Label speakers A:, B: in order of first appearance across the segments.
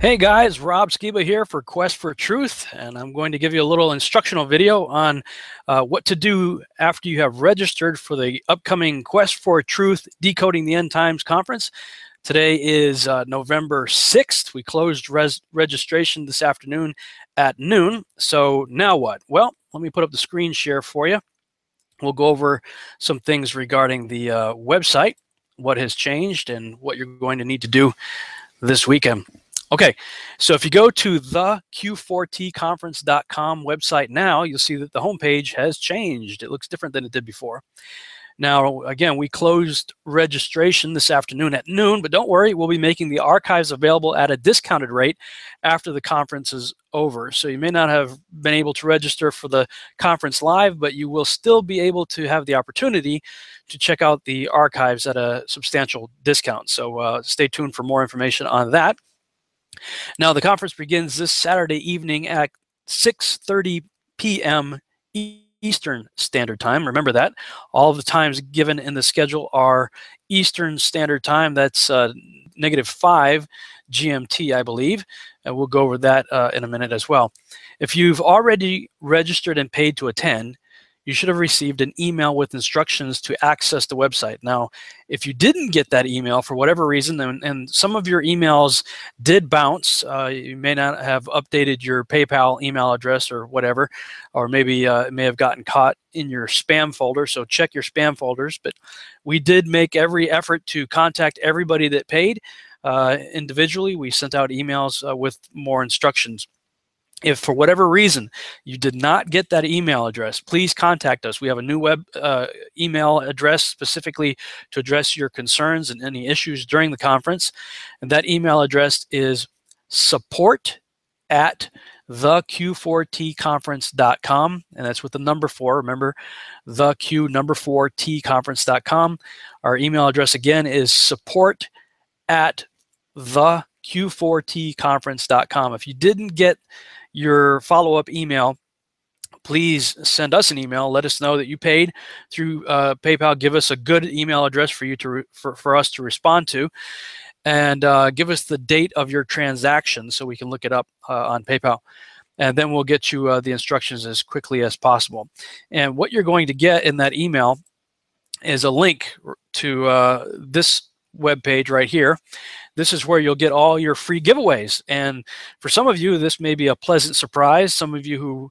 A: Hey guys, Rob Skiba here for Quest4Truth, and I'm going to give you a little instructional video on what to do after you have registered for the upcoming Quest4Truth Decoding the End Times conference. Today is November 6th. We closed registration this afternoon at noon. So now what? Well, let me put up the screen share for you. We'll go over some things regarding the website, what has changed, and what you're going to need to do this weekend. Okay, so if you go to the Q4tconference.com website now, you'll see that the homepage has changed. It looks different than it did before. Now, again, we closed registration this afternoon at noon, but don't worry, we'll be making the archives available at a discounted rate after the conference is over. So you may not have been able to register for the conference live, but you will still be able to have the opportunity to check out the archives at a substantial discount. So stay tuned for more information on that. Now, the conference begins this Saturday evening at 6:30 p.m. Eastern Standard Time. Remember that. All of the times given in the schedule are Eastern Standard Time. That's -5 GMT, I believe. And we'll go over that in a minute as well. If you've already registered and paid to attend, you should have received an email with instructions to access the website. Now, if you didn't get that email for whatever reason, and some of your emails did bounce, you may not have updated your PayPal email address or whatever, or maybe it may have gotten caught in your spam folder, so check your spam folders. But we did make every effort to contact everybody that paid individually. We sent out emails with more instructions. If for whatever reason you did not get that email address, please contact us. We have a new web email address specifically to address your concerns and any issues during the conference. And that email address is support@theq4tconference.com. And that's with the number 4. Remember, theq4tconference.com. Our email address again is support@theq4tconference.com. If you didn't get your follow-up email, please send us an email. Let us know that you paid through PayPal. Give us a good email address for you to for us to respond to, and give us the date of your transaction so we can look it up on PayPal. And then we'll get you the instructions as quickly as possible. And what you're going to get in that email is a link to this web page right here. This is where you'll get all your free giveaways. And for some of you, this may be a pleasant surprise. Some of you who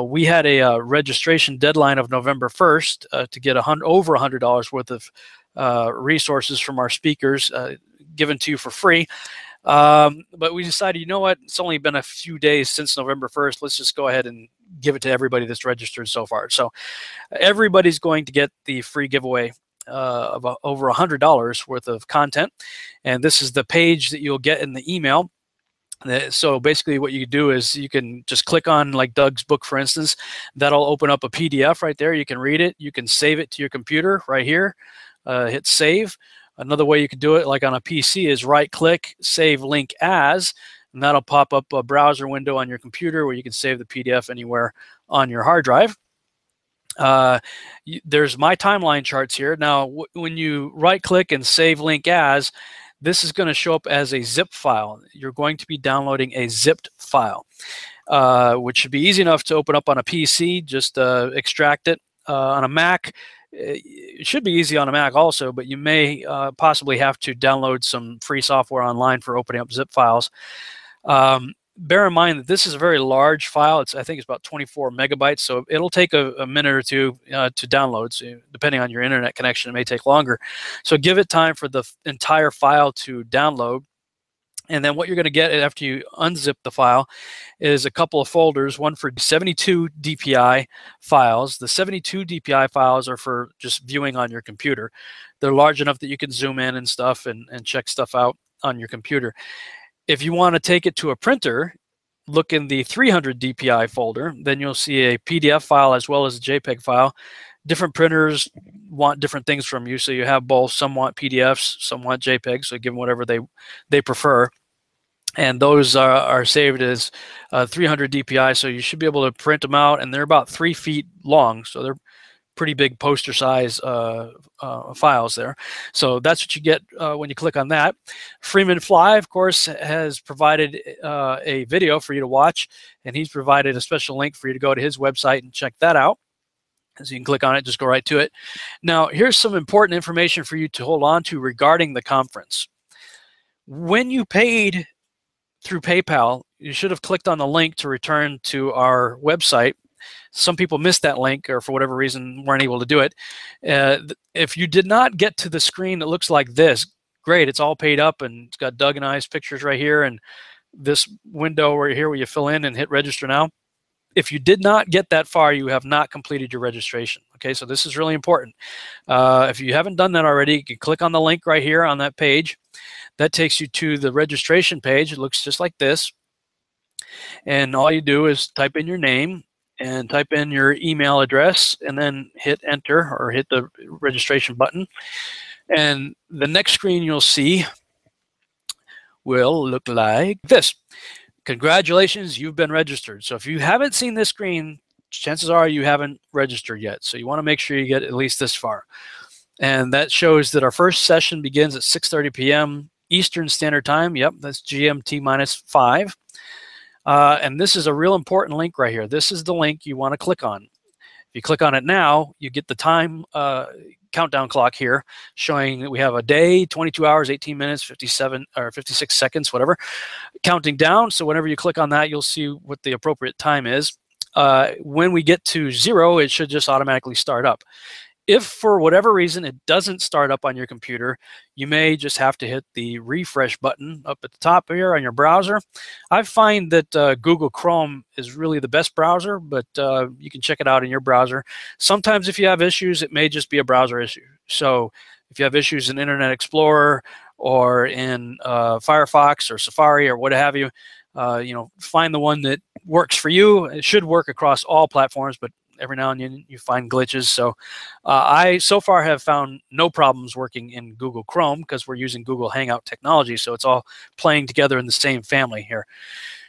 A: we had a registration deadline of November 1st to get over $100 worth of resources from our speakers given to you for free. But we decided, you know what, it's only been a few days since November 1st. Let's just go ahead and give it to everybody that's registered so far. So everybody's going to get the free giveaway of over $100 worth of content. And this is the page that you'll get in the email. So basically what you do is you can just click on, like Doug's book, for instance. That'll open up a PDF right there. You can read it. You can save it to your computer right here. Hit save. Another way you can do it, like on a PC, is right-click, save link as, and that'll pop up a browser window on your computer where you can save the PDF anywhere on your hard drive. There's my timeline charts here. Now, when you right-click and save link as, this is going to show up as a zip file. You're going to be downloading a zipped file, which should be easy enough to open up on a PC. Just extract it on a Mac. It should be easy on a Mac also, but you may possibly have to download some free software online for opening up zip files. Bear in mind that this is a very large file. I think it's about 24 megabytes, so it'll take a minute or two to download. So depending on your internet connection, it may take longer. So give it time for the entire file to download. And then what you're going to get after you unzip the file is a couple of folders, one for 72 DPI files. The 72 DPI files are for just viewing on your computer. They're large enough that you can zoom in and stuff and check stuff out on your computer. If you want to take it to a printer, look in the 300 DPI folder. Then you'll see a PDF file as well as a JPEG file. Different printers want different things from you, so you have both. Some want PDFs, some want JPEGs, so give them whatever they prefer. And those are saved as 300 DPI, so you should be able to print them out, and they're about 3 feet long, so they're pretty big poster size files there. So that's what you get when you click on that. Freeman Fly, of course, has provided a video for you to watch, and he's provided a special link for you to go to his website and check that out. So you can click on it, just go right to it. Now, here's some important information for you to hold on to regarding the conference. When you paid through PayPal, you should have clicked on the link to return to our website. Some people missed that link, or for whatever reason weren't able to do it. If you did not get to the screen that looks like this, great, it's all paid up, and it's got Doug and I's pictures right here, and this window right here where you fill in and hit register now. If you did not get that far, you have not completed your registration. Okay, so this is really important. If you haven't done that already, you can click on the link right here on that page. That takes you to the registration page. It looks just like this. And all you do is type in your name and type in your email address, and then hit enter or hit the registration button. And the next screen you'll see will look like this. Congratulations, you've been registered. So if you haven't seen this screen, chances are you haven't registered yet. So you want to make sure you get at least this far. And that shows that our first session begins at 6:30 p.m. Eastern Standard Time. Yep, that's GMT -5. And this is a real important link right here. This is the link you want to click on. If you click on it now, you get the time countdown clock here showing that we have a day, 22 hours, 18 minutes, 57 or 56 seconds, whatever, counting down. So whenever you click on that, you'll see what the appropriate time is. When we get to 0, it should just automatically start up. If for whatever reason it doesn't start up on your computer, you may just have to hit the refresh button up at the top here on your browser. I find that Google Chrome is really the best browser, but you can check it out in your browser. Sometimes if you have issues, it may just be a browser issue. So if you have issues in Internet Explorer or in Firefox or Safari or what have you, find the one that works for you. It should work across all platforms, but every now and then you find glitches. So I so far have found no problems working in Google Chrome because we're using Google Hangout technology. So it's all playing together in the same family here.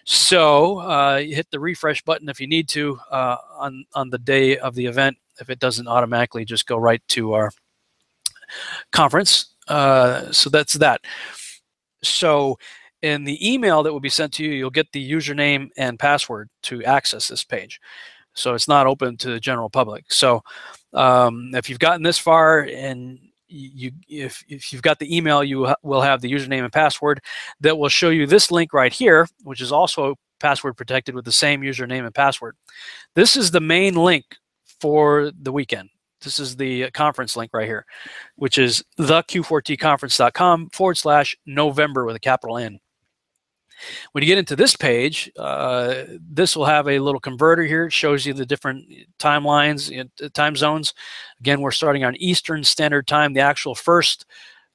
A: So you hit the refresh button if you need to on the day of the event, if it doesn't automatically just go right to our conference. So that's that. So in the email that will be sent to you, you'll get the username and password to access this page. So it's not open to the general public. So if you've gotten this far and if you've got the email, you will have the username and password that will show you this link right here, which is also password protected with the same username and password. This is the main link for the weekend. This is the conference link right here, which is theq4tconference.com/November with a capital N. When you get into this page, this will have a little converter here. It shows you the different timelines, time zones. Again, we're starting on Eastern Standard Time. The actual first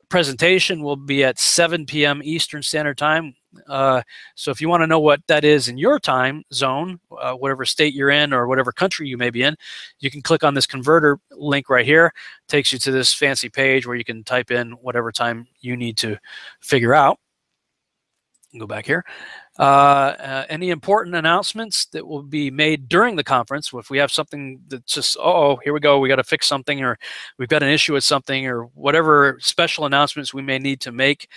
A: presentation will be at 7 p.m. Eastern Standard Time. So if you want to know what that is in your time zone, whatever state you're in or whatever country you may be in, you can click on this converter link right here. It takes you to this fancy page where you can type in whatever time you need to figure out. Go back here. Any important announcements that will be made during the conference? If we have something that's just, oh, here we go, we got to fix something, or we've got an issue with something, or whatever special announcements we may need to make,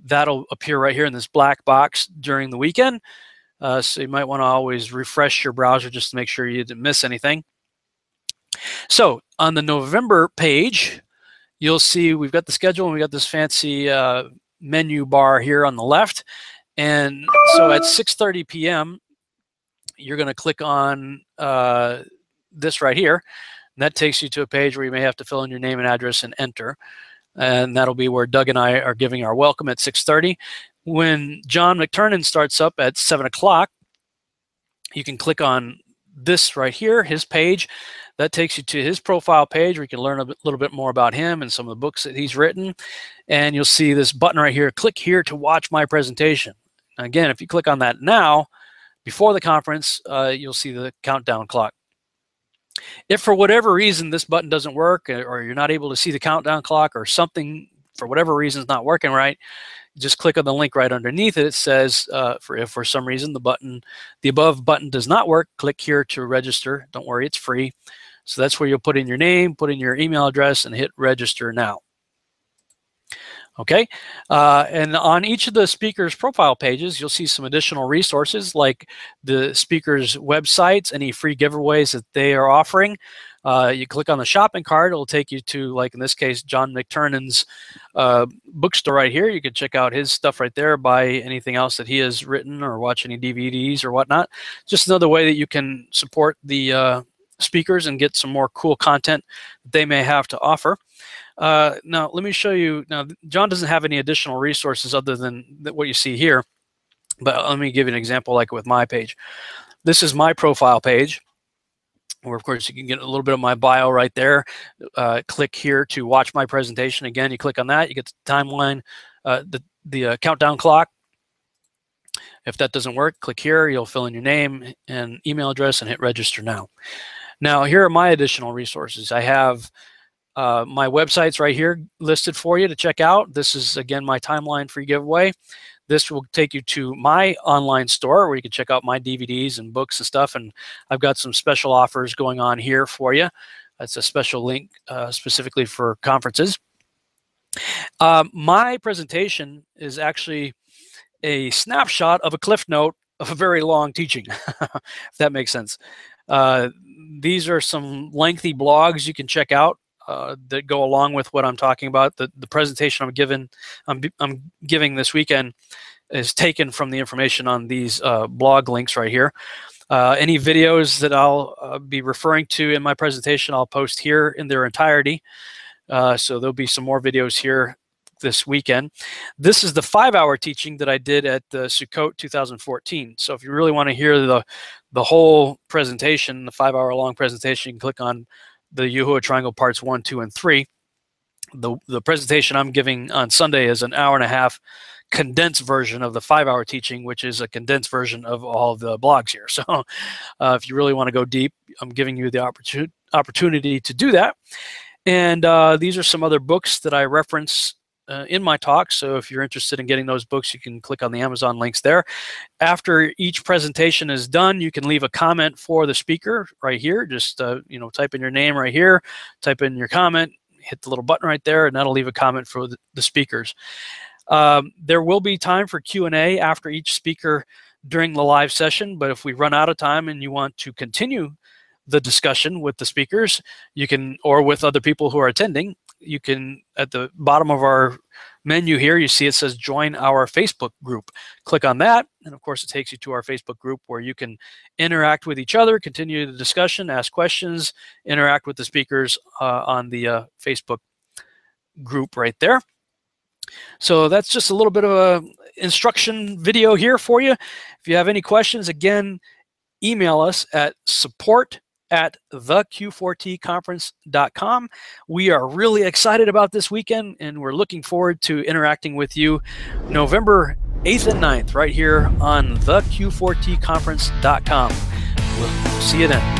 A: that'll appear right here in this black box during the weekend. So you might want to always refresh your browser just to make sure you didn't miss anything. So on the November page, you'll see we've got the schedule and we got this fancy menu bar here on the left. And so at 6:30 p.m., you're going to click on this right here. And that takes you to a page where you may have to fill in your name and address and enter. And that'll be where Doug and I are giving our welcome at 6:30. When John McTurnan starts up at 7 o'clock, you can click on this right here, his page. That takes you to his profile page where you can learn a little bit more about him and some of the books that he's written. And you'll see this button right here, click here to watch my presentation. Again, if you click on that now, before the conference, you'll see the countdown clock. If for whatever reason this button doesn't work, or you're not able to see the countdown clock, or something for whatever reason is not working right, just click on the link right underneath it. It says, if for some reason the above button does not work, click here to register. Don't worry, it's free. So that's where you'll put in your name, put in your email address, and hit register now. Okay, and on each of the speakers' profile pages, you'll see some additional resources like the speakers' websites, any free giveaways that they are offering. You click on the shopping cart, it'll take you to, like in this case, John McTernan's bookstore right here. You can check out his stuff right there, buy anything else that he has written or watch any DVDs or whatnot. Just another way that you can support the speakers and get some more cool content that they may have to offer. Now, let me show you. Now, John doesn't have any additional resources other than what you see here, but let me give you an example like with my page. This is my profile page, where, of course, you can get a little bit of my bio right there. Click here to watch my presentation. Again, you click on that, you get the timeline, the countdown clock. If that doesn't work, click here. You'll fill in your name and email address and hit register now. Now, here are my additional resources. I have my websites right here listed for you to check out. This is, again, my timeline free giveaway. This will take you to my online store where you can check out my DVDs and books and stuff. And I've got some special offers going on here for you. That's a special link specifically for conferences. My presentation is actually a snapshot of a cliff note of a very long teaching, if that makes sense. These are some lengthy blogs you can check out that go along with what I'm talking about. The presentation I'm giving this weekend is taken from the information on these blog links right here. Any videos that I'll be referring to in my presentation, I'll post here in their entirety. So there'll be some more videos here this weekend. This is the 5-hour teaching that I did at the Sukkot 2014. So if you really want to hear the whole presentation, the 5-hour long presentation, you can click on the Yahuwah Triangle Parts 1, 2, and 3. The presentation I'm giving on Sunday is an 1.5-hour condensed version of the 5-hour teaching, which is a condensed version of all of the blogs here. So if you really want to go deep, I'm giving you the opportunity to do that. And these are some other books that I reference in my talk. So if you're interested in getting those books, you can click on the Amazon links there. After each presentation is done, you can leave a comment for the speaker right here. Just type in your name right here, type in your comment, hit the little button right there, and that'll leave a comment for the speakers. There will be time for Q&A after each speaker during the live session, but if we run out of time and you want to continue the discussion with the speakers, you can, or with other people who are attending, you can, at the bottom of our menu here, you see it says join our Facebook group. Click on that, and of course it takes you to our Facebook group where you can interact with each other, continue the discussion, ask questions, interact with the speakers on the Facebook group right there. So that's just a little bit of a instruction video here for you. If you have any questions, again, email us at support@theq4tconference.com. We are really excited about this weekend, and we're looking forward to interacting with you November 8th and 9th right here on theq4tconference.com. We'll see you then.